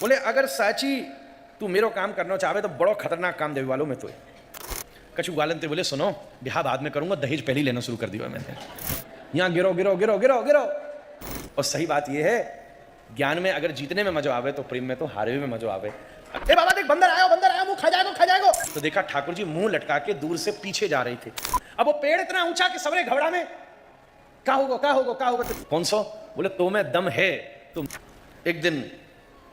बोले अगर साची तू मेरो काम करना चाहे तो बड़ो खतरनाक काम देवे वालों में तो कछु ग्वालन ते बोले सुनो ब्याह बाद में करूंगा, दहेज पहले ही लेना शुरू कर दिया मैंने। यहाँ गिरो गिरो गिरो गिरो गिरो। और सही बात यह है, ज्ञान में अगर जीतने में मजा आवे तो प्रेम में तो हारे में मजा आवे। ए बाबा देख बंदर आया, मुंह खा जाएगा। तो देखा ठाकुर जी मुंह लटका के दूर से पीछे जा रहे थे। अब वो पेड़ इतना ऊंचा कि सबरे घबरा में क्या होगा। तो कौन सो? बोले तो में दम है। तुम एक दिन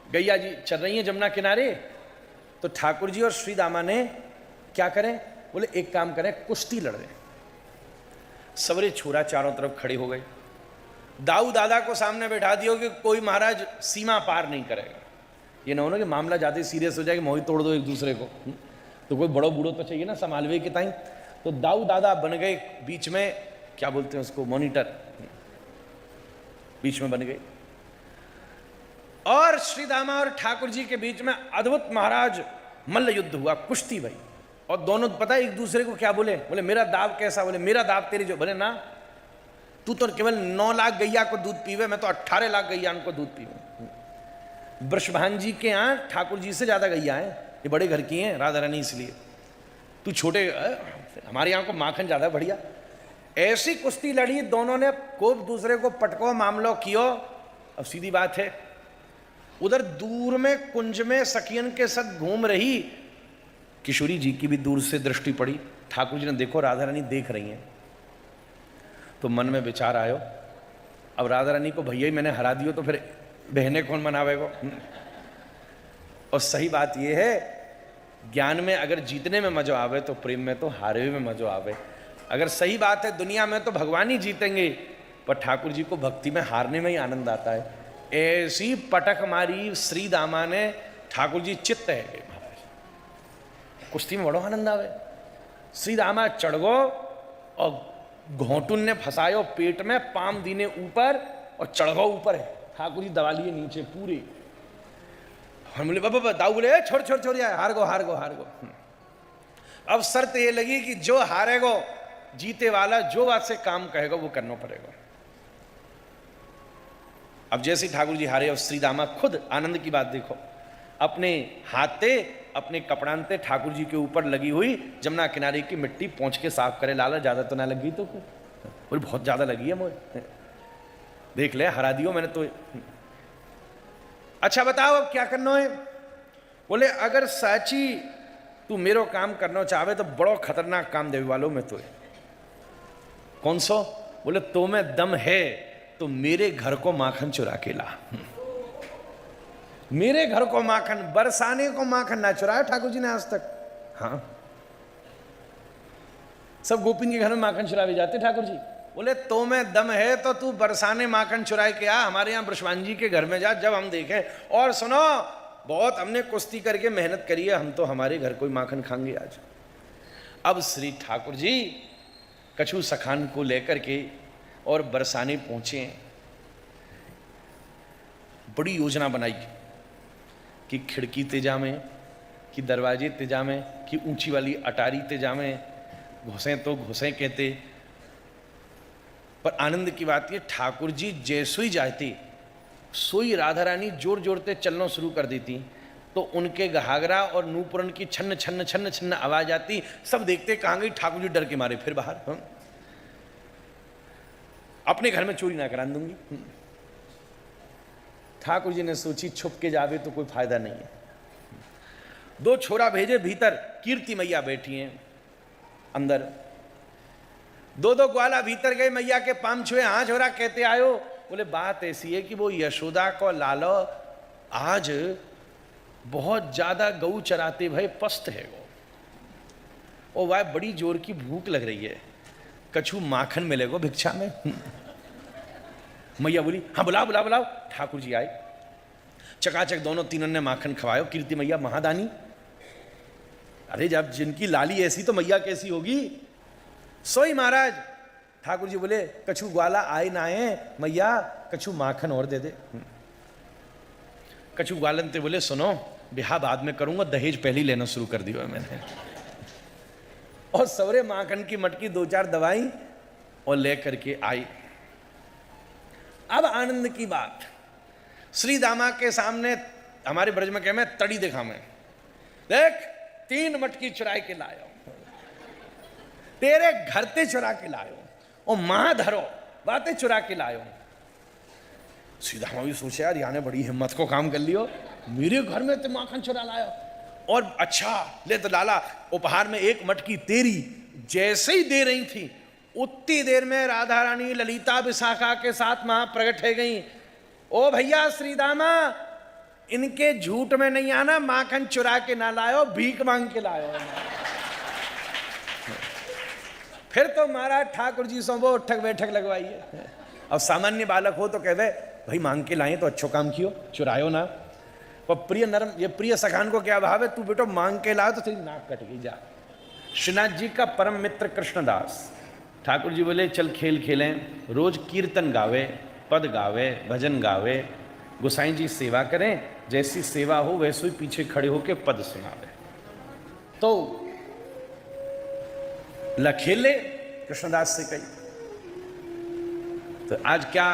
गैया जी चल रही हैं जमुना किनारे, तो ठाकुर जी और श्री दामा ने क्या करें? बोले एक काम करें, कुश्ती लड़ रहे। सवरे छोरा चारों तरफ खड़े हो गए। दाऊ दादा को सामने बैठा दियो कि कोई महाराज सीमा पार नहीं करेगा। ये ना हो ना कि मामला ज्यादा सीरियस हो जाए कि मोही तोड़ दो एक दूसरे को। तो कोई बड़ो बूढ़ो तो चाहिए ना संभालवे के ताई। तो दाऊ दादा बन गए बीच में, क्या बोलते हैं उसको, मॉनिटर, बीच में बन गए। और श्री दामा और ठाकुर जी के बीच में अद्भुत महाराज मल्ल युद्ध हुआ, कुश्ती भाई। और दोनों पता है एक दूसरे को क्या बोले? बोले मेरा दाव कैसा? बोले मेरा दाव तेरी जो। बोले ना, तू तो केवल 9 लाख गैया को दूध पीवे, मैं तो 18 लाख गैया को दूध पीवे। वृषभान जी के यहाँ ठाकुर जी से ज्यादा गैया है, ये बड़े घर की हैं राधा रानी, इसलिए तू छोटे, हमारे यहाँ को माखन ज्यादा बढ़िया। ऐसी कुश्ती लड़ी दोनों ने, खूब दूसरे को पटको, मामलो कियो। अब सीधी बात है, उधर दूर में कुंज में सखियन के साथ घूम रही किशोरी जी की भी दूर से दृष्टि पड़ी। ठाकुर जी ने देखो राधा रानी देख रही हैं, तो मन में विचार आयो, अब राधा रानी को भैया ही मैंने हरा दियो तो फिर बहने कौन मनावेगो। और सही बात यह है, ज्ञान में अगर जीतने में मजा आवे तो प्रेम में तो हारे में मजा आवे। अगर सही बात है, दुनिया में तो भगवान ही जीतेंगे, पर ठाकुर जी को भक्ति में हारने में ही आनंद आता है। ऐसी पटक मारी श्री दामा ने, ठाकुर जी चित्त है महाराज, कुश्ती में बड़ो आनंद आवे। श्री दामा चढ़ गो और घोटुन ने फंसायो पेट में, पाम दीने ऊपर और चढ़ गो ऊपर है। ठाकुर जी दबा लिए नीचे पूरे। हम बोले बाबा, दाऊ बोले छोड़ यार, हार गो। अब शर्त ये लगी कि जो हारेगो, जीते वाला जो बात से काम कहेगा वो करना पड़ेगा। अब जैसे ठाकुर जी हारे, और श्री दामा खुद आनंद की बात देखो, अपने हाथे अपने कपड़ानते ठाकुर जी के ऊपर लगी हुई जमुना किनारे की मिट्टी पहुंच के साफ करे। लाला ज्यादा तो ना लगी, तो बोले बहुत ज्यादा लगी है मुझे, देख ले हरा दियो मैंने तो। अच्छा बताओ अब क्या करना है? बोले अगर साची तू मेरो काम करना चाहे तो बड़ो खतरनाक काम देवे वालों में तो कौन सो? बोले तो में दम है तो मेरे घर को माखन चुरा के ला। मेरे घर को माखन, बरसाने को माखन ना चुराया ठाकुर जी ने आज तक। हाँ, सब गोपिन के घर में माखन चुरावे जाते ठाकुर जी। बोले तो में दम है तो तू बरसाने माखन चुराए के आ, हमारे यहाँ वृषभान जी के घर में जा, जब हम देखें। और सुनो, बहुत हमने कुश्ती करके मेहनत करी है, हम तो हमारे घर कोई माखन खाएंगे आज। अब श्री ठाकुर जी कछु सखान को लेकर के और बरसाने पहुंचे। बड़ी योजना बनाई कि खिड़की तेजामे, कि दरवाजे तेजामे, कि ऊंची वाली अटारी तेजामे, घुसे तो घुसे कहते। पर आनंद की बात ये, ठाकुर जी जैसो ही जाते सोई राधा रानी जोर जोरते चलना शुरू कर देती, तो उनके घाघरा और नूपुरन की छन्न छन्न छन्न छन्न आवाज आती। सब देखते कहाँ गई, ठाकुर जी डर के मारे फिर बाहर। अपने घर में चोरी ना करा दूंगी। ठाकुर जी ने सोची छुप के जावे तो कोई फायदा नहीं है। 2 छोरा भेजे भीतर, कीर्ति मैया बैठी हैं अंदर। 2 ग्वाला भीतर गए, मैया के पाम छुए, हाँ छोरा कहते आयो। बोले बात ऐसी है कि वो यशोदा को लालो आज बहुत ज्यादा गऊ चराते भाई पस्त है वो, और वह बड़ी जोर की भूख लग रही है, कछु माखन मिलेगा भिक्षा में। मैया बोली हाँ बुलाओ बुलाओ बुलाओ। ठाकुर जी आए, चकाचक दोनों तीनों ने माखन खवायो। कीर्ति मैया महादानी, अरे जब जिनकी लाली ऐसी तो मैया कैसी होगी। सोई महाराज। ठाकुर जी बोले कछु ग्वाला आए ना आए, मैया कछु माखन और दे दे। कछु ग्वालन ते बोले सुनो ब्याह बाद में करूंगा, दहेज पहले ही लेना शुरू कर दिया मैंने। और सवरे माखन की मटकी 2-4 दवाई और लेकर के आई। अब आनंद की बात, श्री दामा के सामने हमारे ब्रज में कह मैं तड़ी देखा मैं, देख 3 मटकी चुराए के लायो, तेरे घर ते चुरा के लायो, और मां धरो बातें चुरा के लायो। सीधा भी सोचे यार याने बड़ी हिम्मत को काम कर लियो, मेरे घर में तो माखन चुरा लायो। और अच्छा ले तो लाला उपहार में 1 मटकी तेरी। जैसे ही दे रही थी उतनी देर में राधा रानी ललिता विशाखा के साथ वहां प्रकट हो गई। ओ भैया श्रीदामा, इनके झूठ में नहीं आना, माखन चुरा के ना लायो, भीख मांग के लायो। फिर तो महाराज ठाकुर जी सो वो उठक बैठक लगवाइए। अब सामान्य बालक हो तो कह दे भाई मांग के लाए तो अच्छो काम कियो, चुरायो ना। पर प्रिय नरम, ये प्रिय सखान को क्या भाव है, तू बेटो मांग के लाओ तो तेरी नाक कट गई जा। श्रीनाथ जी का परम मित्र कृष्णदास ठाकुर जी बोले चल खेल खेलें, रोज कीर्तन गावे, पद गावे, भजन गावे, गोसाई जी सेवा करें, जैसी सेवा हो वैसे ही पीछे खड़े होके पद सुनावे। तो लखेले कृष्णदास से कही तो आज क्या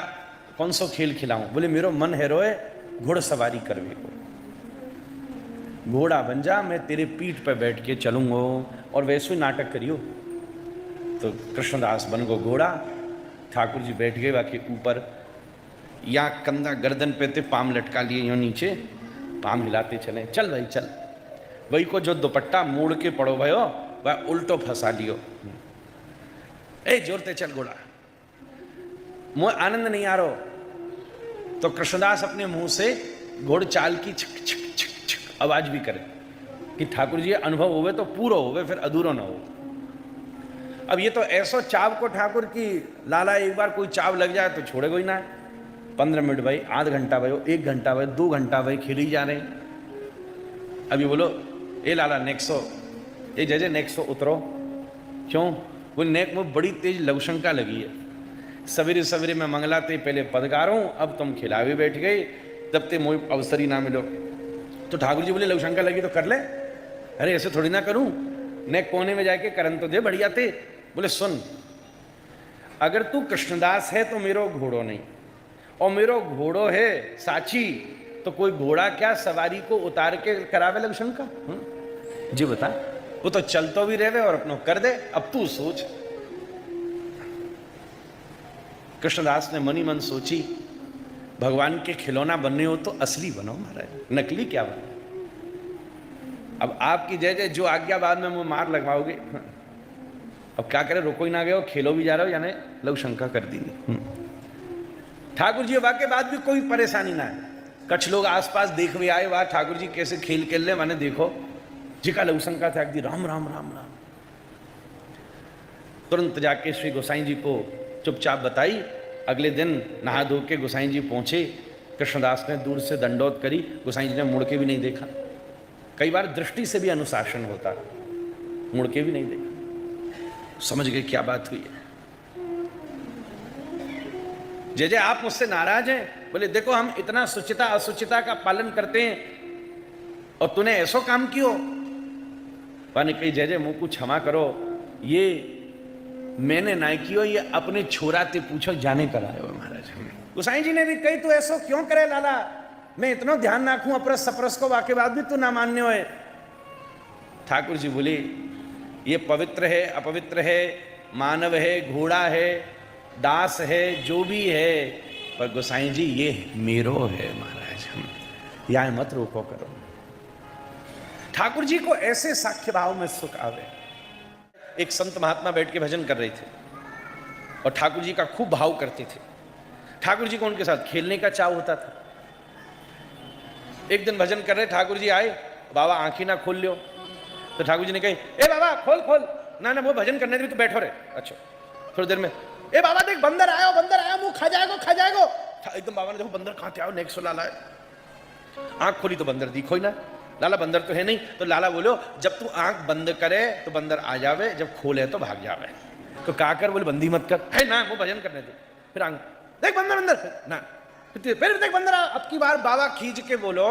कौन सो खेल खिलाऊं? बोले मेरो मन है रोए घुड़सवारी करवे को, घोड़ा बन जा, मैं तेरे पीठ पे बैठ के चलूंगा और वैसे ही नाटक करियो। तो कृष्णदास बन गो घोड़ा, ठाकुर जी बैठ गए बाकी ऊपर, या कंधा गर्दन पे थे, पाम लटका लिए यो नीचे, पाम हिलाते चले, चल भाई चल। वही को जो दुपट्टा मोड़ के पड़ो भयो वह उल्टो फंसा लियो, ए जोरते चल घोड़ा, मुझे आनंद नहीं आ रहा। तो कृष्णदास अपने मुंह से घोड़ चाल की छक छक छक छक आवाज भी करे कि ठाकुर जी अनुभव होवे तो पूरा होवे, फिर अधूरा ना हो। अब ये तो ऐसो चाव को ठाकुर की लाला एक बार कोई चाव लग जाए तो छोड़े कोई ना। 15 मिनट भाई, आध घंटा भाई, 1 घंटा भाई, 2 घंटा भाई खेली जा रहे। अभी बोलो ए लाला नेक्सो, ये जजे नेक्सो उतरो, क्यों? वो नेक में बड़ी तेज लवशंका लगी है। सवेरे सवेरे मैं मंगलाते पहले पदकारों, अब तुम खिलावे बैठ गए, तब ते मोह अवसर ही ना मिलो। तो ठाकुर जी बोले लवशंका लगी तो कर ले। अरे ऐसे थोड़ी ना करूं, नेक कोने में जाके करन तो दे, बढ़िया थे। बोले सुन, अगर तू कृष्णदास है तो मेरो घोड़ो नहीं, और मेरो घोड़ो है साची, तो कोई घोड़ा क्या सवारी को उतार के करावे लवशंका? जी बता, वो तो चल तो भी रहे और अपनो कर दे। अब तू सोच। कृष्णदास ने मनी मन सोची, भगवान के खिलौना बनने हो तो असली बनो महाराज, नकली क्या बनो। अब आपकी जय जय जो आज्ञा बाद में वो मार लगवाओगे। अब क्या करे, रोको ही ना गए, खेलो भी जा रहे हो, यानी लवशंका कर दी। ठाकुर जी वाके बाद भी कोई परेशानी ना है। कुछ लोग आसपास देख भी आए, वाह ठाकुर जी कैसे खेल खेल रहे, मैंने देखो जी का लवशंका था दी, राम राम राम राम। तुरंत जाके श्री गोसाई जी को चुपचाप बताई। अगले दिन नहा धो के गोसाई जी पहुंचे। कृष्णदास ने दूर से दंडोत करी, गोसाई जी ने मुड़ के भी नहीं देखा। कई बार दृष्टि से भी अनुशासन होता, मुड़ के भी नहीं देखा। समझ गए क्या बात हुई है। जय जय आप मुझसे नाराज हैं? बोले देखो हम इतना सुचिता असुचिता का पालन करते हैं और तूने ऐसो काम कियो। पानी कही जय जय मुंह को क्षमा करो, ये मैंने ना कियो, ये अपने छोराते पूछो जाने कर आए हो महाराज। गोसाई जी ने भी कही तू ऐसो क्यों करे लाला, मैं इतना ध्यान रखूं अपरस सपरस को, वाके बाद भी तू ना मान्य होए। ठाकुर जी बोले ये पवित्र है अपवित्र है, मानव है घोड़ा है दास है जो भी है, पर गोसाई जी ये मेरो है महाराज, यहाँ मत रोको करो। ठाकुर जी को ऐसे साख्य भाव में सुख आवे। एक संत महात्मा बैठ के भजन कर रहे थे और ठाकुर जी का खूब भाव करते थे। ठाकुर जी को उनके साथ खेलने का चाव होता था। एक दिन भजन कर रहे, ठाकुर जी आए, बाबा आंखी ना खोल लियो। तो ठाकुर जी ने कही ए बाबा खोल खोल, ना ना वो भजन करने के लिए तो बैठो रे। अच्छा थोड़ी देर में ए बाबा देख बंदर आया मुंह खा जाएगो खा जाएगो। एकदम बाबा ने देखो बंदर कहाँ आओ, नेक्स्ट लाला है। आंख खोली तो बंदर दिखो ही ना, लाला बंदर तो है नहीं। तो लाला बोलो जब तू आंख बंद करे तो बंदर आ जावे, जब खोले तो भाग जावे। तो का कर, बोले बंदी मत कर, है ना वो भजन करने दे। फिर आंख देख बंदर बंदर ना, फिर देख बंदर। अब की बार बाबा खींच के बोलो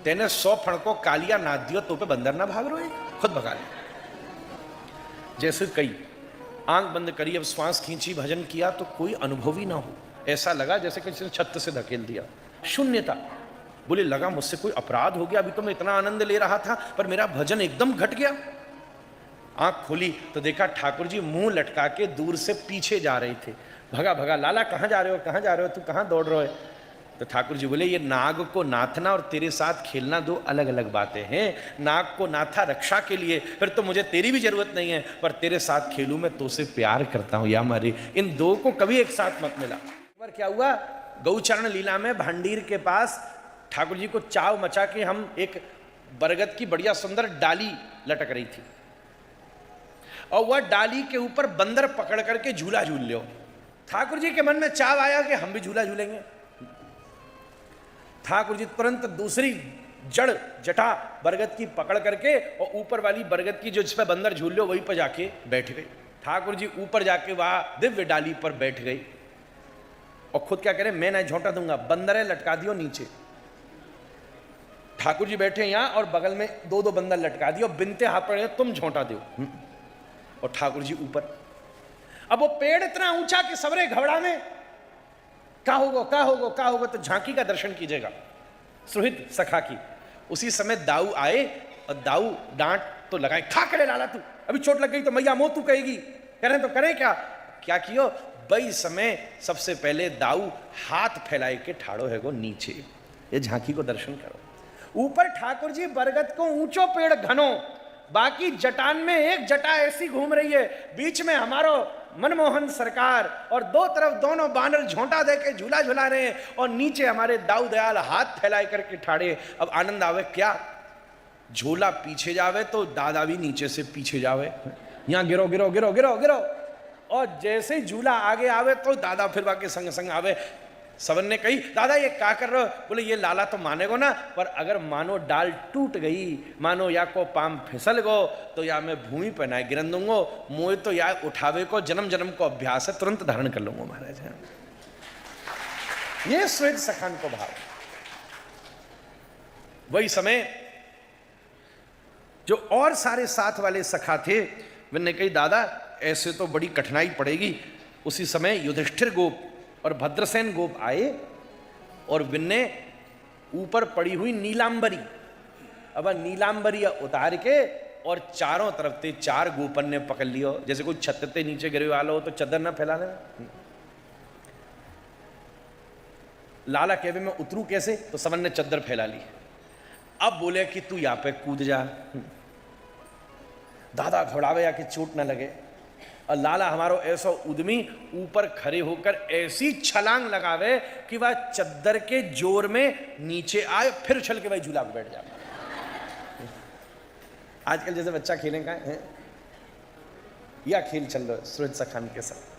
तेने 100 फणको कालिया ना दियो तो पे बंदर ना भाग रहे, खुद भगा ले। जैसे कई आंख बंद करी, अब श्वास खींची, भजन किया तो कोई अनुभव ही ना हो। ऐसा लगा जैसे किसी ने छत से धकेल दिया, शून्यता। बोले लगा मुझसे कोई अपराध हो गया, अभी तो मैं इतना आनंद ले रहा था पर मेरा भजन एकदम घट गया। आंख खोली तो देखा ठाकुर जी मुंह लटका के दूर से पीछे जा रहे थे। भगा भगा, लाला कहाँ जा रहे हो, कहाँ जा रहे हो, तू कहाँ दौड़ रहे हो? तो ठाकुर जी बोले ये नाग को नाथना और तेरे साथ खेलना दो अलग अलग बातें हैं। नाग को नाथा रक्षा के लिए, फिर तो मुझे तेरी भी जरूरत नहीं है, पर तेरे साथ खेलूं मैं तो से प्यार करता हूं या मारे, इन दो को कभी एक साथ मत मिला। एक बार क्या हुआ, गौचरण लीला में भांडीर के पास ठाकुर जी को चाव मचा के हम एक बरगद की बढ़िया सुंदर डाली लटक रही थी और वह डाली के ऊपर बंदर पकड़ करके झूला झूल लो। ठाकुर जी के मन में चाव आया कि हम भी झूला झूलेंगे। ठाकुर जी तुरंत दूसरी जड़ जटा बरगद की पकड़ करके और ऊपर वाली बरगद की जो जिस पे बंदर झूल लो वहीं पर जाके बैठ गए। ठाकुर जी ऊपर जाके वहां दिव्य डाली पर बैठ गई और खुद क्या करें, मैं नहीं झोंटा दूंगा, बंदर है लटका दियो नीचे। ठाकुर जी बैठे यहां और बगल में दो दो बंदर लटका दियो, बिनते हाथ पड़े तुम झोंटा दो और ठाकुर जी ऊपर। अब वो पेड़ इतना ऊंचा कि सवरे घबरा में क्या होगा क्या होगा क्या होगा, तो झांकी का दर्शन कीजिएगा सुहित सखा की। उसी समय दाऊ आए और दाऊ डांट तो लगाए, खा करे लाला तू, अभी चोट लग गई तो मैया मो तू कहेगी, करें तो करें क्या, क्या कियो बई समय सबसे पहले दाऊ हाथ फैलाए के ठाड़ो है गो नीचे, ये झांकी को दर्शन करो। ऊपर ठाकुर जी बरगद को ऊंचो पेड़ घनो, बाकी जटान में एक जटा ऐसी घूम रही है, बीच में हमारो मनमोहन सरकार और दो तरफ दोनों बानर झोंटा दे के झूला झुला रहे हैं और नीचे हमारे दाऊ दयाल हाथ फैलाए करके ठाड़े। अब आनंद आवे क्या, झूला पीछे जावे तो दादा भी नीचे से पीछे जावे, यहां गिरो गिरो गिरो गिरो गिरो, और जैसे ही झूला आगे आवे तो दादा फिर वाके संग संग आवे। सवन ने कही दादा ये क्या कर रहे हो, बोले ये लाला तो मानेगो ना, पर अगर मानो डाल टूट गई, मानो या को पाम फिसल गो तो या मैं भूमि पर ना गिरन दूंगो, मोए तो या उठावे को जन्म जन्म को अभ्यास है, तुरंत धारण कर लूंगा महाराज। ये श्वेत सखान को भाव। वही समय जो और सारे साथ वाले सखा थे वे कही दादा ऐसे तो बड़ी कठिनाई पड़ेगी। उसी समय युधिष्ठिर गोप और भद्रसेन गोप आए और विन्ने ऊपर पड़ी हुई नीलांबरी, अब नीलांबरी उतार के और चारों तरफ से चार गोपन ने पकड़ लियो, जैसे कोई छत ते नीचे गिरे वाला हो तो चदर ना फैलाने। लाला कहवे मैं उतरू कैसे, तो समन ने चद्दर फैला ली। अब बोले कि तू यहां पे कूद जा, दादा घबरावे या कि चोट ना लगे। और लाला हमारो ऐसा उद्यमी ऊपर खड़े होकर ऐसी छलांग लगावे कि वह चद्दर के जोर में नीचे आए, फिर उछल के वही झूला पर बैठ जाए। आजकल जैसे बच्चा खेलें का है या खेल चल रहा है सूरज सखान के साथ।